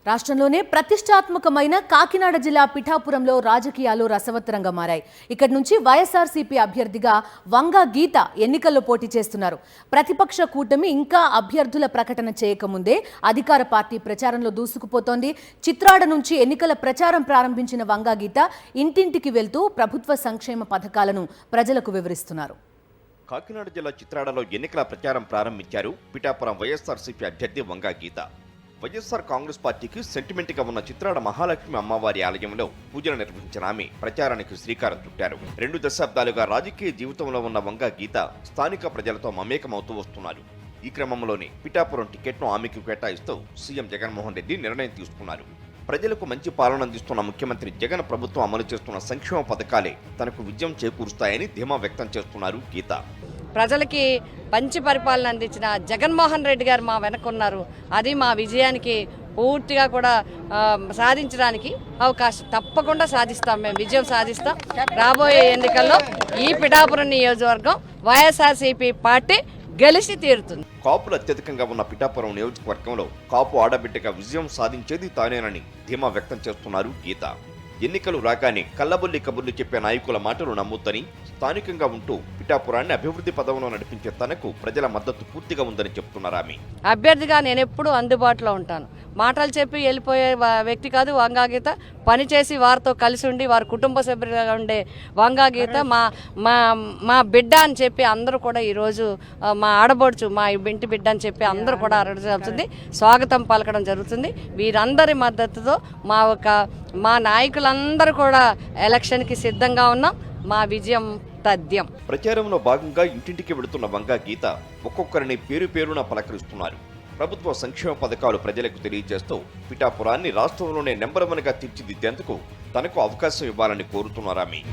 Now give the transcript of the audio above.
రాష్ట్రంలోనే ప్రతిష్టాత్మకమైన కాకినాడ జిల్లా పిఠాపురంలో రాజకీయాలు రసవత్తరంగా మారాయి. ఇక్కడి నుంచి వైఎస్ఆర్సీపీ అభ్యర్థిగా వంగా గీత ఎన్నికల్లో పోటీ చేస్తున్నారు. ప్రతిపక్ష కూటమి ఇంకా అభ్యర్థుల ప్రకటన చేయకముందే అధికార పార్టీ ప్రచారంలో దూసుకుపోతోంది. చిత్రాడ నుంచి ఎన్నికల ప్రచారం ప్రారంభించిన వంగా గీత ఇంటింటికి వెళ్తూ ప్రభుత్వ సంక్షేమ పథకాలను ప్రజలకు వివరిస్తున్నారు. కాకినాడ జిల్లా చిత్రాడలో ఎన్నికల ప్రచారం ప్రారంభించారు పిఠాపురం వైఎస్ఆర్సీపీ అభ్యర్థి వంగా గీత. వైఎస్ఆర్ కాంగ్రెస్ పార్టీకి సెంటిమెంట్గా ఉన్న చిత్రాడ మహాలక్ష్మి అమ్మవారి ఆలయంలో పూజలు నిర్వహించిన ఆమె ప్రచారానికి శ్రీకారం చుట్టారు. 2 దశాబ్దాలుగా రాజకీయ జీవితంలో ఉన్న వంగా గీత స్థానిక ప్రజలతో మమేకమవుతూ వస్తున్నారు. ఈ క్రమంలోనే పిఠాపురం టికెట్ను ఆమెకు కేటాయిస్తూ సీఎం జగన్మోహన్ రెడ్డి నిర్ణయం తీసుకున్నారు. ప్రజలకు మంచి పాలన అందిస్తున్న ముఖ్యమంత్రి జగన్ ప్రభుత్వం అమలు చేస్తున్న సంక్షేమ పథకాలే తనకు విజయం చేకూరుస్తాయని ధీమా వ్యక్తం చేస్తున్నారు గీత. ప్రజలకి మంచి పరిపాలన అందించిన జగన్మోహన్ రెడ్డి గారు మా వెనకున్నారు. అది మా విజయానికి పూర్తిగా కూడా సాధించడానికి అవకాశం తప్పకుండా సాధిస్తాం. మేము విజయం సాధిస్తాం. రాబోయే ఎన్నికల్లో ఈ పిఠాపురం నియోజకవర్గం వైఎస్ఆర్సీపీ పార్టీ గెలిచి తీరుతుంది. కాపులు అత్యధికంగా ఉన్న పిఠాపురం నియోజకవర్గంలో కాపు ఆడబిడ్డగా విజయం సాధించేది తానేనని ధీమా వ్యక్తం చేస్తున్నారు గీత. ఎన్నికలు రాగానే కల్లబొల్లి కబుర్లు చెప్పే నాయకుల మాటలు నమ్మొద్దని, స్థానికంగా ఉంటూ పిఠాపురాన్ని అభివృద్ధి పదంలో నడిపించే తనకు ప్రజల మద్దతు పూర్తిగా ఉందని చెప్తున్నారు ఆమె. అభ్యర్థిగా నేను ఎప్పుడూ అందుబాటులో ఉంటాను. మాటలు చెప్పి వెళ్ళిపోయే వ్యక్తి కాదు వంగా గీత. పనిచేసి వారితో కలిసి ఉండి వారి కుటుంబ సభ్యులుగా ఉండే వంగా గీత మా బిడ్డ అని చెప్పి అందరూ కూడా ఈరోజు మా ఆడబడుచు మా ఇంటి బిడ్డ అని చెప్పి అందరూ కూడా అరవడుతుంది, స్వాగతం పలకడం జరుగుతుంది. వీరందరి మద్దతుతో మా నాయకులందరూ కూడా ఎలక్షన్కి సిద్ధంగా ఉన్నాం. మా విజయం తథ్యం. ప్రచారంలో భాగంగా ఇంటింటికి వెళుతున్న వంగా గీత ఒక్కొక్కరిని పేరు పేరున పలకరిస్తున్నారు. ప్రభుత్వ సంక్షేమ పథకాలు ప్రజలకు తెలియజేస్తూ పిఠాపురాన్ని రాష్ట్రంలోనే నెంబర్ 1గా తీర్చిదిద్దేందుకు తనకు అవకాశం ఇవ్వాలని కోరుతున్నారామె.